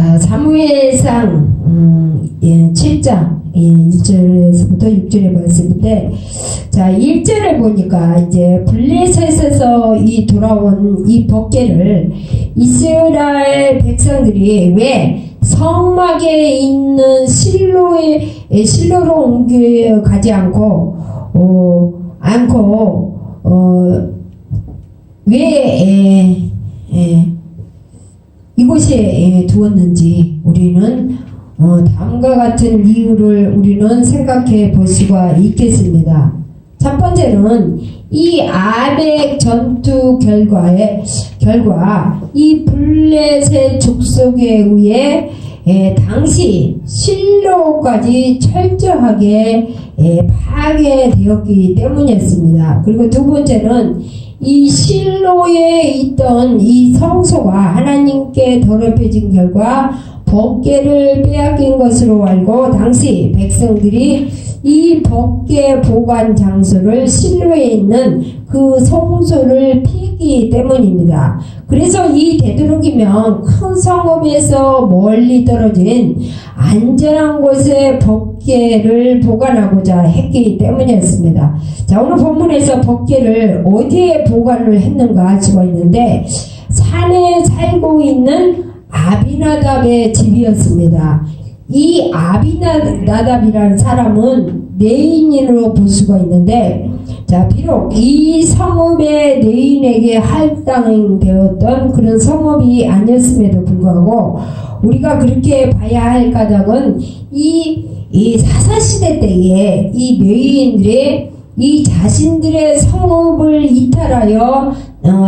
자, 사무엘상 7장 1절에서부터 6절의 말씀인데, 자, 1절에 보니까 이제 블레셋에서 돌아온 이 법궤를 이스라엘 백성들이 왜 성막에 있는 실로로 옮겨가지 않고 왜 이곳에 두었는지 우리는 다음과 같은 이유를 우리는 생각해 볼 수가 있겠습니다. 첫 번째는 이 아벡 전투 결과 이 블레셋 족속에 의해 당시 실로까지 철저하게 파괴되었기 때문이었습니다. 그리고 두 번째는 이 실로에 있던 이 성소가 하나님께 더럽혀진 결과 법궤를 빼앗긴 것으로 알고 당시 백성들이 이 법궤 보관 장소를 실로에 있는 그 성소를 피했기 때문입니다. 그래서 이 되도록이면 큰 성읍에서 멀리 떨어진 안전한 곳에 법궤를 보관하고자 했기 때문이었습니다. 자, 오늘 본문에서 법궤를 어디에 보관을 했는가 할 수가 있는데, 산에 살고 있는 아비나답의 집이었습니다. 이 아비나답이라는 사람은 내인으로 볼 수가 있는데, 자, 비록 이 성읍의 내인에게 할당되었던 그런 성읍이 아니었음에도 불구하고 우리가 그렇게 봐야 할 까닭은 이 사사시대 때에 이 내인들의 이 자신들의 성읍을 이탈하여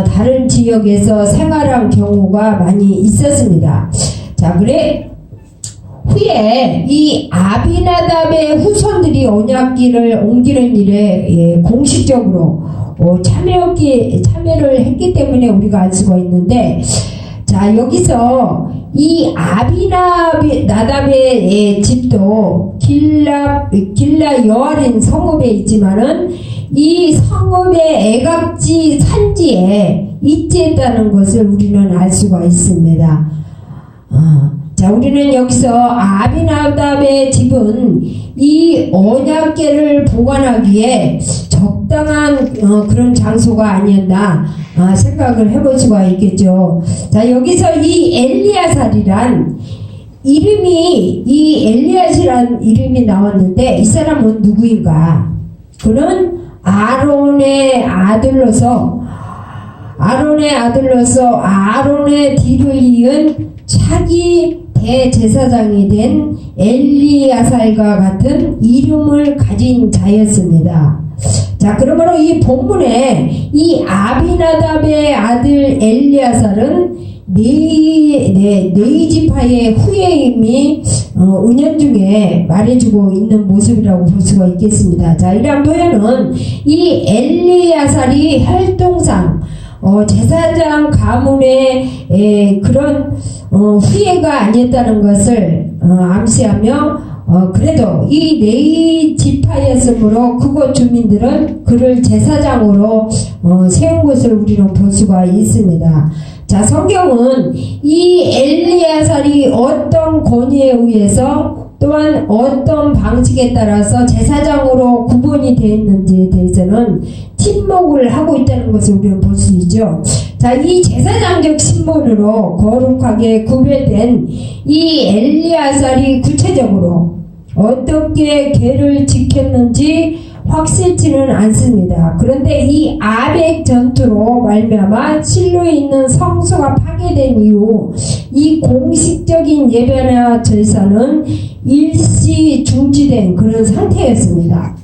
다른 지역에서 생활한 경우가 많이 있었습니다. 자, 그래 후에 이 아비나답의 후손들이 언약궤를 옮기는 일에 공식적으로 참여를 했기 때문에 우리가 알 수가 있는데, 자, 여기서 이 아비나답의 집도 길라 여아린 성읍에 있지만은 이 성읍의 애각지 산지에 위치했다는 것을 우리는 알 수가 있습니다. 자, 우리는 여기서 아비나답의 집은 이 언약궤를 보관하기에 적당한 그런 장소가 아니었나 생각을 해볼 수가 있겠죠. 자, 여기서 이 엘리야살이란 이 엘리야살이란 이름이 나왔는데, 이 사람은 누구인가? 그는 아론의 아들로서 아론의 뒤를 이은 차기 대제사장이 된 엘리야살과 같은 이름을 가진 자였습니다. 자, 그러므로 이 본문에 이 아비나답의 아들 엘리야살은 네이 지파의 후예임이 은연중에 말해주고 있는 모습이라고 볼 수가 있겠습니다. 자, 이러한 표현은 이 엘리야살이 혈통상 제사장 가문의 그런 후예가 아니었다는 것을 암시하며, 그래도 이 네이 지파였으므로 그곳 주민들은 그를 제사장으로 세운 것을 우리는 볼 수가 있습니다. 자, 성경은 이 엘리야살이 어떤 권위에 의해서 또한 어떤 방식에 따라서 제사장으로 구분이 되어 있는지에 대해서는 침묵을 하고 있다는 것을 우리는 볼 수 있죠. 자, 이 제사장적 신분으로 거룩하게 구별된 이 엘리야살이 구체적으로 어떻게 궤를 지켰는지 확실치는 않습니다. 그런데 이 아벡 전투로 말미암아 실로에 있는 성소가 파괴된 이후 이 공식적인 예배나 절사는 일시 중지된 그런 상태였습니다.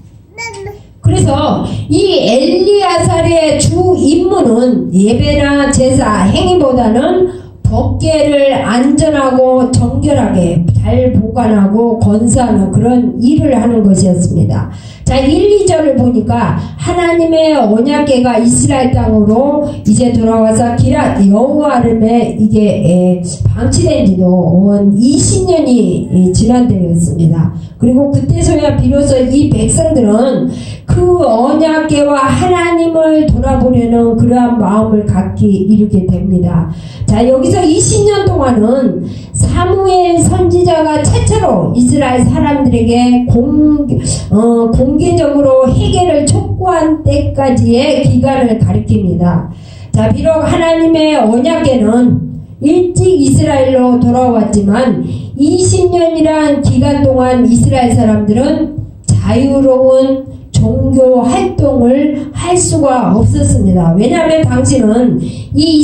그래서 이 엘리야살의 주 임무는 예배나 제사 행위보다는 법궤를 안전하고 정결하게 잘 보관하고 건사하는 그런 일을 하는 것이었습니다. 자, 자, 1, 2절을 보니까 하나님의 언약궤가 이스라엘 땅으로 이제 돌아와서 기랏 여호와름에 이게 방치된 지도 20년이 지난 때였습니다. 그리고 그때서야 비로소 이 백성들은 그 언약궤와 하나님을 돌아보려는 그러한 마음을 갖기 이르게 됩니다. 자, 여기서 20년 동안은 사무엘 선지자가 최초로 이스라엘 사람들에게 공개적으로 회개를 촉구한 때까지의 기간을 가리킵니다. 자, 비록 하나님의 언약궤는 일찍 이스라엘로 돌아왔지만 20년이란 기간 동안 이스라엘 사람들은 자유로운 종교 활동을 할 수가 없었습니다. 왜냐하면 당시는 이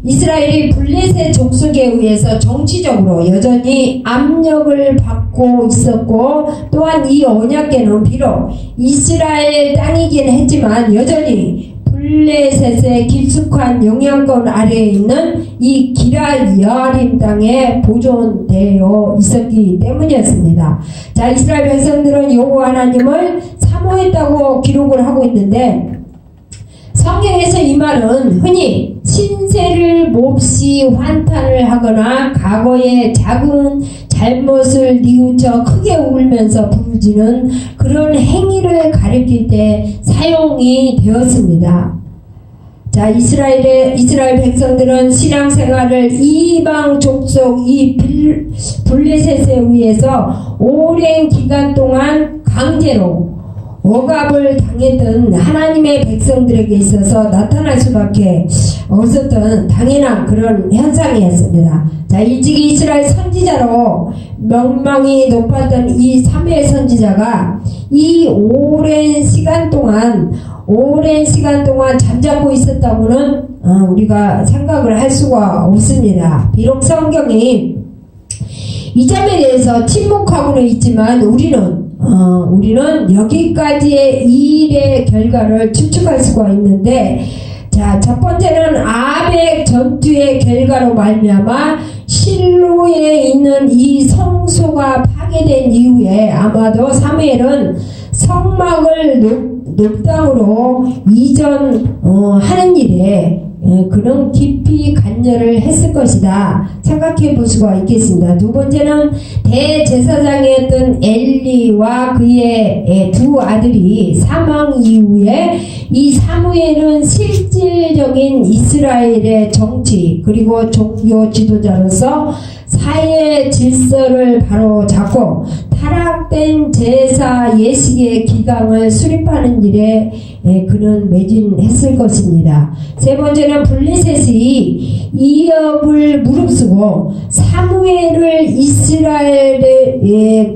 이스라엘이 블레셋 족속에 의해서 정치적으로 여전히 압력을 받고 있었고, 또한 이 언약궤는 비록 이스라엘 땅이긴 했지만 여전히 블레셋의 깊숙한 영향권 아래에 있는 이 기럇 여아림 땅에 보존되어 있었기 때문이었습니다. 자, 이스라엘 백성들은 여호와 하나님을 사모했다고 기록을 하고 있는데, 성경에서 이 말은 흔히 신세를 몹시 환탄을 하거나 과거의 작은 잘못을 뉘우쳐 크게 울면서 부르짖는 그런 행위를 가리킬 때 사용이 되었습니다. 자, 이스라엘 백성들은 신앙생활을 이방 족속 이 블레셋에 의해서 오랜 기간 동안 강제로 억압을 당했던 하나님의 백성들에게 있어서 나타날 수밖에 없었던 당연한 그런 현상이었습니다. 자, 일찍이 이스라엘 선지자로 명망이 높았던 이 사무엘 선지자가 이 오랜 시간 동안 잠자고 있었다고는 우리가 생각을 할 수가 없습니다. 비록 성경이 이 점에 대해서 침묵하고는 있지만 우리는 여기까지의 일의 결과를 추측할 수가 있는데, 자, 첫 번째는 아벡 전투의 결과로 말미암아 실로에 있는 이 성소가 파괴된 이후에 아마도 사무엘은 성막을 녹당으로 이전하는 일에 그런 깊이 관여를 했을 것이다 생각해 볼 수가 있겠습니다. 두 번째는 대제사장이었던 엘리와 그의 두 아들이 사망 이후에 이 사무엘은 실질적인 이스라엘의 정치 그리고 종교 지도자로서 사회 질서를 바로잡고 타락된 제사 예식의 기강을 수립하는 일에 그는 매진했을 것입니다. 세 번째는 블레셋이 이업을 무릅쓰고 사무엘을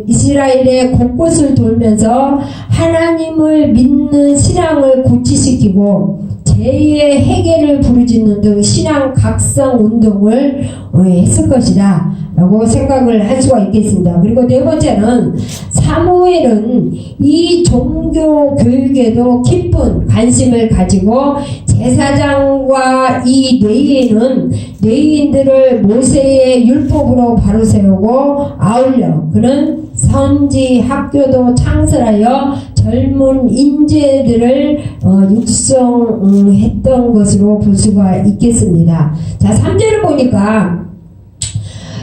이스라엘의 곳곳을 돌면서 하나님을 믿는 신앙을 고취시키고 죄의 해결을 부르짖는 등 신앙 각성 운동을 했을 것이다 라고 생각을 할 수가 있겠습니다. 그리고 네 번째는 사무엘은 이 종교 교육에도 깊은 관심을 가지고 제사장과 이 레위인들을 모세의 율법으로 바로 세우고 아울러 그는 선지 학교도 창설하여 젊은 인재들을 육성했던 것으로 볼 수가 있겠습니다. 자, 3절을 보니까,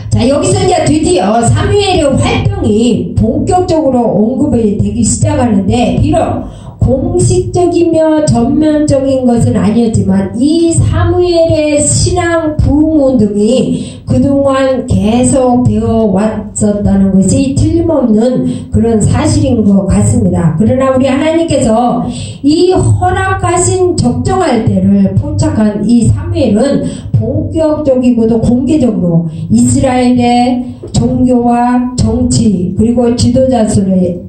자, 여기서 이제 드디어 사무엘의 활동이 본격적으로 언급이 되기 시작하는데, 비록 공식적이며 전면적인 것은 아니었지만 이 사무엘의 신앙 부흥 운동이 그동안 계속되어 왔었다는 것이 틀림없는 그런 사실인 것 같습니다. 그러나 우리 하나님께서 이 허락하신 적정할 때를 포착한 이 사무엘은 본격적이고도 공개적으로 이스라엘의 종교와 정치 그리고 지도자로서의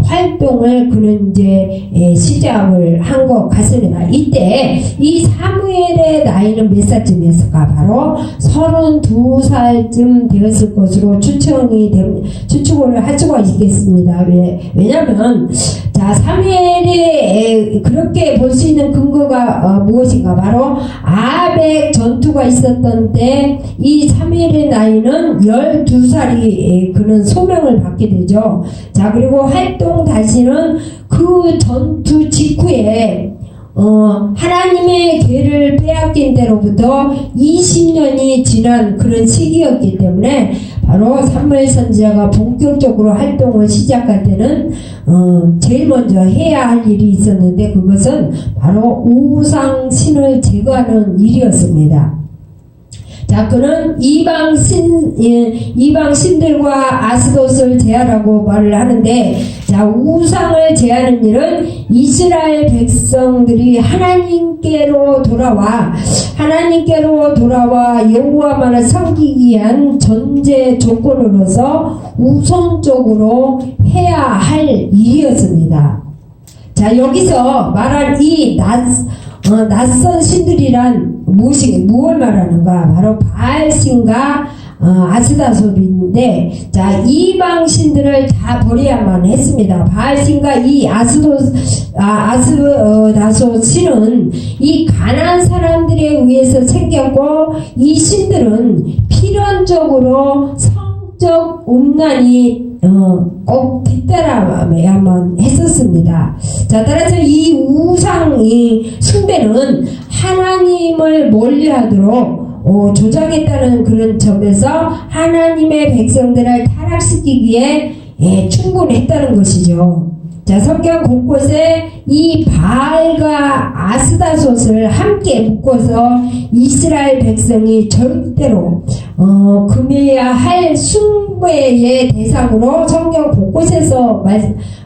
활동을 그는 이제 시작을 한 것 같습니다. 이때 이 사무엘의 나이는 몇 살쯤이었을까? 바로 32살쯤 되었을 것으로 추측을 할 수가 있겠습니다. 왜냐하면 자, 사무엘의 그렇게 볼 수 있는 근거가 무엇인가? 바로 아벡 전투가 있었던 때 이 사무엘의 나이는 12살이 그는 소명을 받게 되죠. 자, 그리고 활동 다시는 그 전투 직후에 하나님의 계를 빼앗긴 때로부터 20년이 지난 그런 시기였기 때문에 바로 사무엘 선지자가 본격적으로 활동을 시작할 때는 제일 먼저 해야 할 일이 있었는데 그것은 바로 우상신을 제거하는 일이었습니다. 자, 그는 이방신들과 아스돗을 제하라고 말을 하는데, 자, 우상을 제하는 일은 이스라엘 백성들이 하나님께로 돌아와 여호와만을 섬기기 위한 전제 조건으로서 우선적으로 해야 할 일이었습니다. 자, 여기서 말한 이 낯선 신들이란 무엇을 말하는가? 바로 바알신과 아스다솔인데, 자, 이방 신들을 다 버려야만 했습니다. 바알신과 이 아스다솔 신은 이 가난한 사람들에 의해서 생겼고, 이 신들은 필연적으로 성적 음란이 꼭 뒤따라야만 했었습니다. 자, 따라서 이 우상이 숭배는 하나님을 멀리하도록 조장했다는 그런 점에서 하나님의 백성들을 타락시키기에 충분했다는 것이죠. 자, 성경 곳곳에 이 바알과 아스다솥을 함께 묶어서 이스라엘 백성이 절대로 금해야 할 숭배의 대상으로 성경 곳곳에서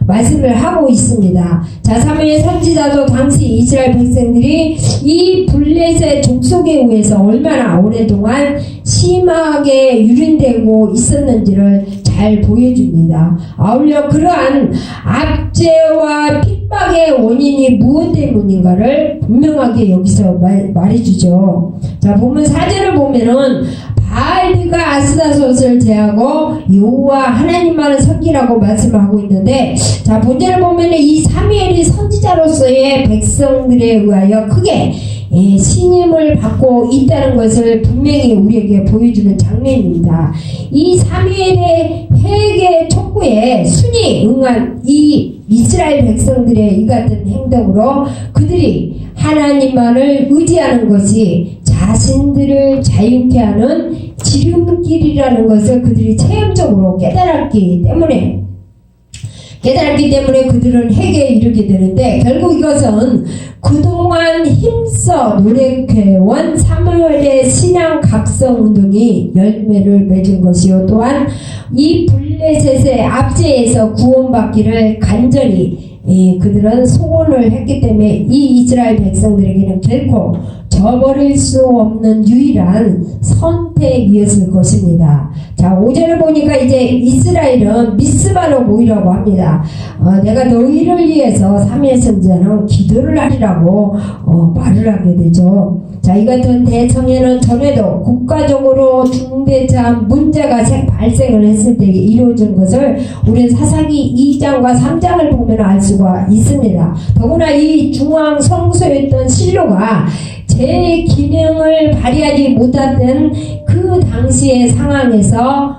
말씀을 하고 있습니다. 자, 사무엘 선지자도 당시 이스라엘 백성들이 이 블레셋 족속에 의해서 얼마나 오랫동안 심하게 유린되고 있었는지를 잘 보여줍니다. 아울러 그러한 압제와 핍박의 원인이 무엇 때문인가를 분명하게 여기서 말해주죠. 자, 보면 4절을 보면은 바알과 아스다솥을 제하고 여호와 하나님만을 섬기라고 말씀하고 있는데, 자, 본절을 보면 이 사무엘이 선지자로서의 백성들에 의하여 크게 신임을 받고 있다는 것을 분명히 우리에게 보여주는 장면입니다. 이 사무엘의 회개 촉구에 순히 응한 이 이스라엘 백성들의 이 같은 행동으로 그들이 하나님만을 의지하는 것이 자신들을 자유케 하는 지름길이라는 것을 그들이 체험적으로 깨달았기 때문에 그들은 회개에 이르게 되는데, 결국 이것은 그동안 힘써 노력해온 사무엘의 신앙 각성 운동이 열매를 맺은 것이요, 또한 이 블레셋의 압제에서 구원받기를 간절히 그들은 소원을 했기 때문에 이 이스라엘 백성들에게는 결코 저버릴 수 없는 유일한 선택이었을 것입니다. 자, 5절을 보니까 이제 이스라엘은 미스바로 모이라고 합니다. 내가 너희를 위해서 사무엘 선지자는 기도를 하리라고 말을 하게 되죠. 자, 이 같은 대청에는 전에도 국가적으로 중대한 문제가 발생을 했을 때 이루어진 것을 우리는 사사기 2장과 3장을 보면 알 수가 있습니다. 더구나 이 중앙 성소였던 실로가 제 기능을 발휘하지 못했던 그 당시의 상황에서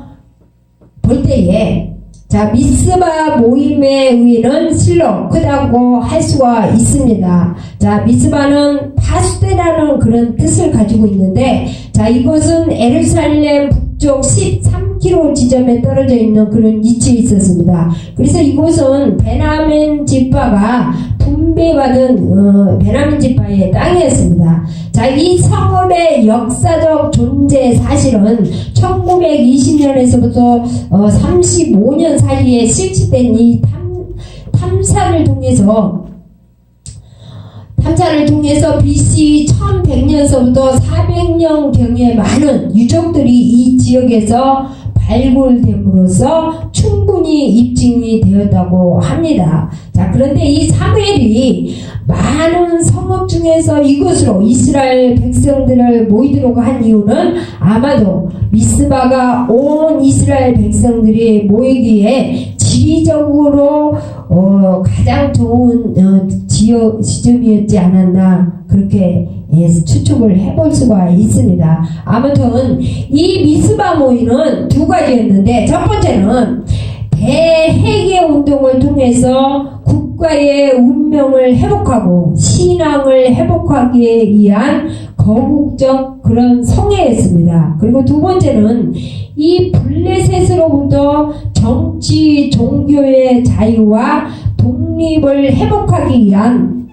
볼 때에, 자, 미스바 모임의 의의는 실로 크다고 할 수가 있습니다. 자, 미스바는 파수대라는 그런 뜻을 가지고 있는데, 자, 이것은 예루살렘 북쪽 13km 지점에 떨어져 있는 그런 위치에 있었습니다. 그래서 이곳은 베냐민 지파가 분배받은 베냐민 지파의 땅이었습니다. 자, 이 성읍의 역사적 존재 사실은 1920년에서부터 35년 사이에 실시된 이 탐사를 통해서 BC 1100년서부터 400년경의 많은 유적들이 이 지역에서 발굴됨으로써 충분히 입증이 되었다고 합니다. 자, 그런데 이 사무엘이 많은 성읍 중에서 이곳으로 이스라엘 백성들을 모이도록 한 이유는 아마도 미스바가 온 이스라엘 백성들이 모이기에 지리적으로 가장 좋은 시점이었지 않았나 그렇게 추측을 해볼 수가 있습니다. 아무튼 이 미스바 모임은 두 가지였는데 첫 번째는 대회개 운동을 통해서 국가의 운명을 회복하고 신앙을 회복하기 위한 거국적 그런 성회였습니다. 그리고 두 번째는 이 블레셋으로부터 정치, 종교의 자유와 독립을 회복하기 위한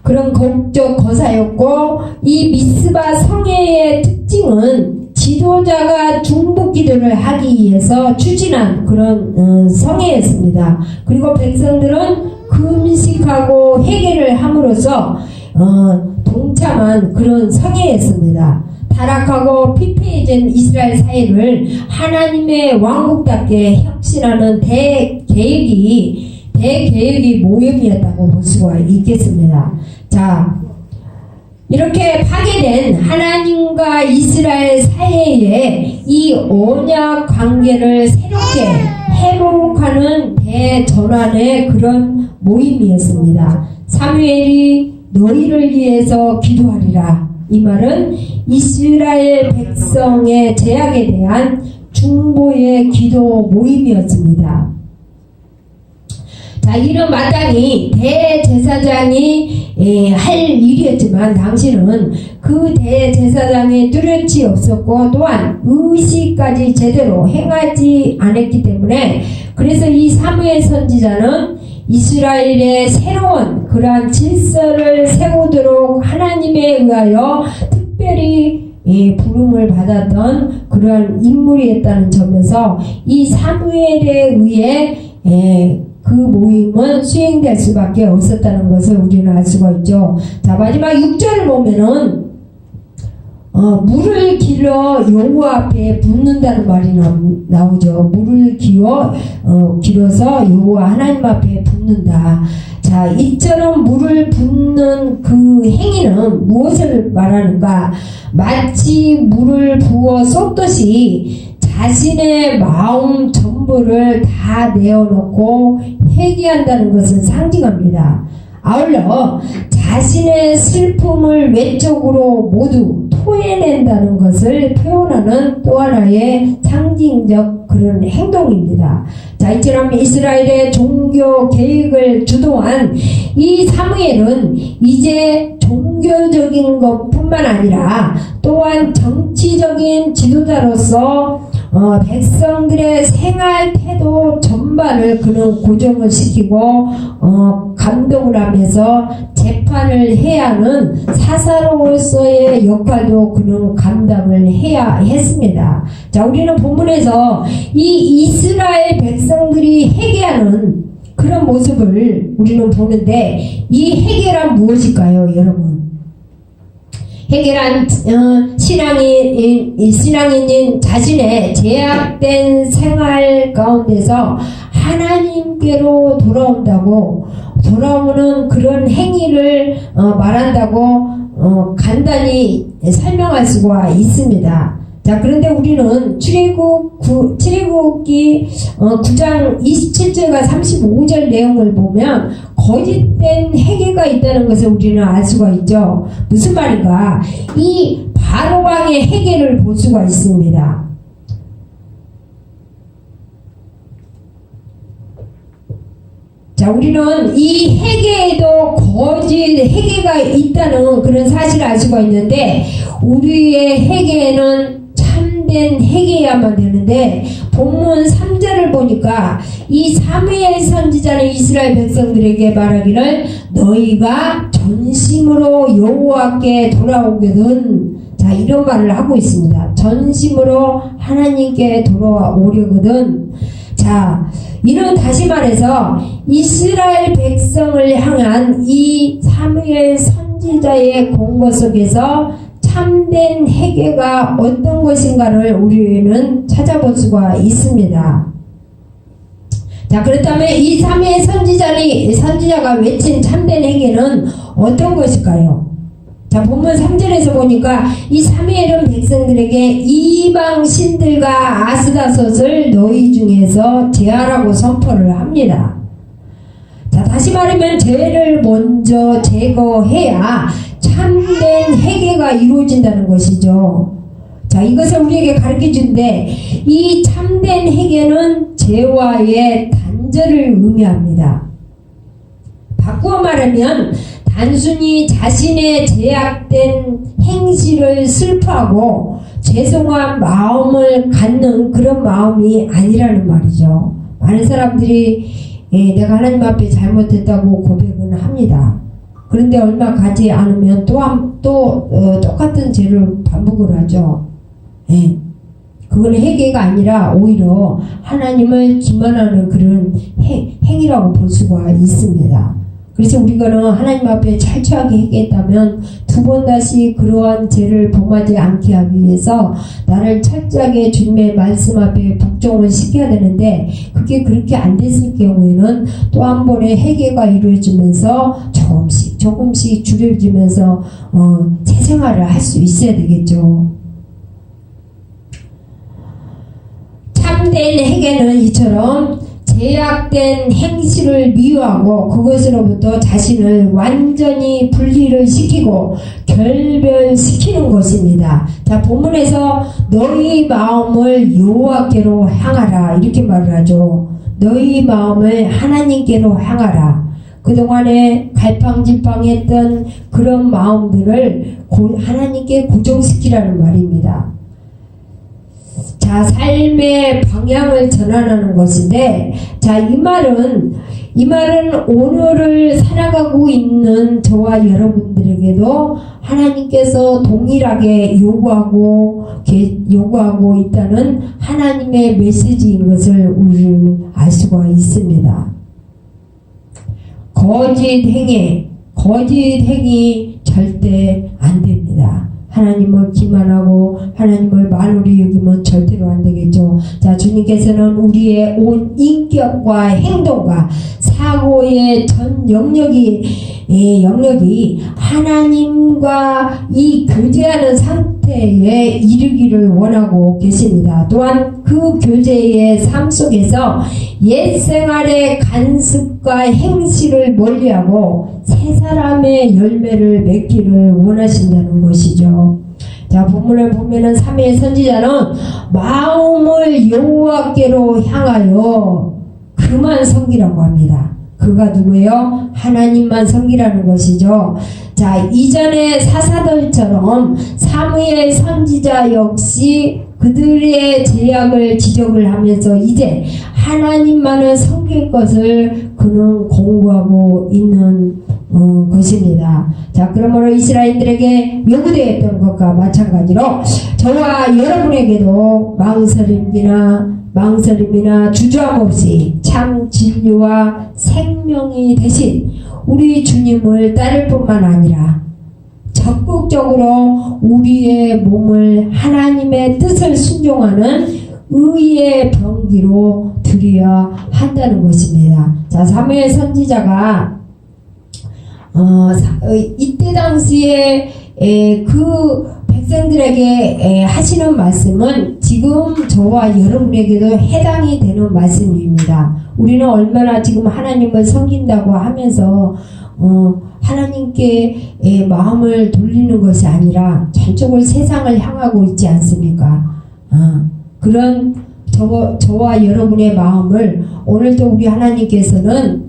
그런 거국적 거사였고, 이 미스바 성회의 특징은 지도자가 중보 기도를 하기 위해서 추진한 그런 성회였습니다. 그리고 백성들은 금식하고 회개를 함으로써 동참한 그런 성회였습니다. 타락하고 피폐해진 이스라엘 사회를 하나님의 왕국답게 혁신하는 대계획이 모형이었다고 볼 수가 있겠습니다. 자, 이렇게 파괴된 하나님과 이스라엘 사이의 이 언약 관계를 새롭게 회복하는 대전환의 그런 모임이었습니다. 사무엘이 너희를 위해서 기도하리라. 이 말은 이스라엘 백성의 죄악에 대한 중보의 기도 모임이었습니다. 자, 이런 마땅히 대제사장이 할 일이었지만 당신은 그 대제사장의 뚜렷이 없었고 또한 의식까지 제대로 행하지 않았기 때문에, 그래서 이 사무엘 선지자는 이스라엘의 새로운 그러한 질서를 세우도록 하나님에 의하여 특별히 부름을 받았던 그러한 인물이었다는 점에서 이 사무엘에 의해 그 모임은 수행될 수밖에 없었다는 것을 우리는 알 수가 있죠. 자, 마지막 6절을 보면은 물을 길어 여호와 앞에 붓는다는 말이 나오죠. 물을 길어서 여호와 하나님 앞에 붓는다. 자, 이처럼 물을 붓는 그 행위는 무엇을 말하는가? 마치 물을 부어 쏟듯이 자신의 마음 전부를 다 내어놓고 회개한다는 것을 상징합니다. 아울러 자신의 슬픔을 외적으로 모두 토해낸다는 것을 표현하는 또 하나의 상징적 그런 행동입니다. 자, 이처럼 이스라엘의 종교 계획을 주도한 이 사무엘은 이제 종교적인 것뿐만 아니라 또한 정치적인 지도자로서 백성들의 생활 태도 전반을 그는 고정을 시키고 감독을 하면서 재판을 해야 하는 사사로서의 역할도 그는 감당을 해야 했습니다. 자, 우리는 본문에서 이 이스라엘 백성들이 회개하는 그런 모습을 우리는 보는데, 이 회개란 무엇일까요, 여러분? 회개란 신앙인인 자신의 제약된 생활 가운데서 하나님께로 돌아오는 그런 행위를 말한다고 간단히 설명할 수가 있습니다. 자, 그런데 우리는 출애굽기 9장 27절과 35절 내용을 보면 거짓된 회개가 있다는 것을 우리는 알 수가 있죠. 무슨 말인가? 이 바로왕의 회개를 볼 수가 있습니다. 자, 우리는 이 회개에도 거짓 회개가 있다는 그런 사실을 알 수가 있는데, 우리의 회개는 참된 회개야만 되는데, 본문 3절을 보니까 이 사무엘 선지자는 이스라엘 백성들에게 말하기를 너희가 전심으로 여호와께 돌아오거든. 자, 이런 말을 하고 있습니다. 전심으로 하나님께 돌아오려거든. 자, 이는 다시 말해서 이스라엘 백성을 향한 이 사무엘 선지자의 공고 속에서 참된 회개가 어떤 것인가를 우리는 찾아볼 수가 있습니다. 자, 그렇다면 이 사무엘 선지자가 외친 참된 회개는 어떤 것일까요? 자, 본문 3절에서 보니까 이 사무엘은 백성들에게 이방 신들과 아스다솥을 너희 중에서 제하라고 선포를 합니다. 자, 다시 다시 말하면 죄를 먼저 제거해야 참된 회개가 이루어진다는 것이죠. 자, 이것을 우리에게 가르쳐주는데 이 참된 회개는 죄와의 단절을 의미합니다. 바꾸어 말하면 단순히 자신의 제약된 행실을 슬퍼하고 죄송한 마음을 갖는 그런 마음이 아니라는 말이죠. 많은 사람들이 내가 하나님 앞에 잘못했다고 고백은 합니다. 그런데 얼마 가지 않으면 똑같은 죄를 반복을 하죠. 그건 회개가 아니라 오히려 하나님을 기만하는 그런 행위라고 볼 수가 있습니다. 그래서 우리가는 하나님 앞에 철저하게 회개했다면 두 번 다시 그러한 죄를 범하지 않게 하기 위해서 나를 철저하게 주님의 말씀 앞에 복종을 시켜야 되는데 그게 그렇게 안 됐을 경우에는 또 한 번의 회개가 이루어지면서 조금씩 줄여지면서 새 생활을 할 수 있어야 되겠죠. 참된 회개는 이처럼 제약된 행실을 미워하고 그것으로부터 자신을 완전히 분리를 시키고 결별시키는 것입니다. 자, 본문에서 너희 마음을 여호와께로 향하라 이렇게 말을 하죠. 너희 마음을 하나님께로 향하라. 그동안에 갈팡질팡했던 그런 마음들을 하나님께 고정시키라는 말입니다. 자, 삶의 방향을 전환하는 것인데, 자, 이 말은 오늘을 살아가고 있는 저와 여러분들에게도 하나님께서 동일하게 요구하고 있다는 하나님의 메시지인 것을 우리는 알 수가 있습니다. 거짓 행위 절대 안 됩니다. 하나님을 기만하고 하나님을 만으로 여기면 절대로 안 되겠죠. 자, 주님께서는 우리의 온 인격과 행동과 사고의 전 영역이 하나님과 이 교제하는 상태에 이르기를 원하고 계십니다. 또한 그 교제의 삶 속에서 옛 생활의 간습과 행실을 멀리하고 새 사람의 열매를 맺기를 원하신다는 것이죠. 자, 본문을 보면은 사무엘 선지자는 마음을 여호와께로 향하여 그만 섬기라고 합니다. 그가 누구예요? 하나님만 섬기라는 것이죠. 자, 이전의 사사들처럼 사무엘 선지자 역시 그들의 제약을 지적을 하면서 이제 하나님만을 섬길 것을 그는 공부하고 있는 것입니다. 자, 그러므로 이스라엘들에게 요구되었던 것과 마찬가지로 저와 여러분에게도 망설임이나 주저함 없이 참 진리와 생명이 되신 우리 주님을 따를 뿐만 아니라 적극적으로 우리의 몸을 하나님의 뜻을 순종하는 의의 병기로 드려야 한다는 것입니다. 자, 사무엘 선지자가 이때 당시에 그 백성들에게 하시는 말씀은 지금 저와 여러분에게도 해당이 되는 말씀입니다. 우리는 얼마나 지금 하나님을 섬긴다고 하면서 하나님께 마음을 돌리는 것이 아니라 전적으로 세상을 향하고 있지 않습니까? 그런 저와 여러분의 마음을 오늘도 우리 하나님께서는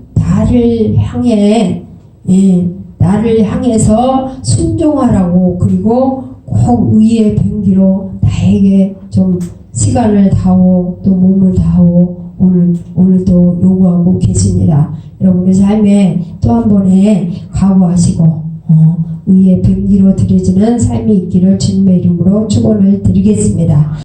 나를 향해서 순종하라고, 그리고 꼭 의의 병기로 나에게 좀 시간을 다하고 또 몸을 다하고 오늘도 요구하고 계십니다. 여러분의 삶에 또 한 번에 각오하시고 의의 병기로 드려지는 삶이 있기를 주님의 이름으로 축원을 드리겠습니다.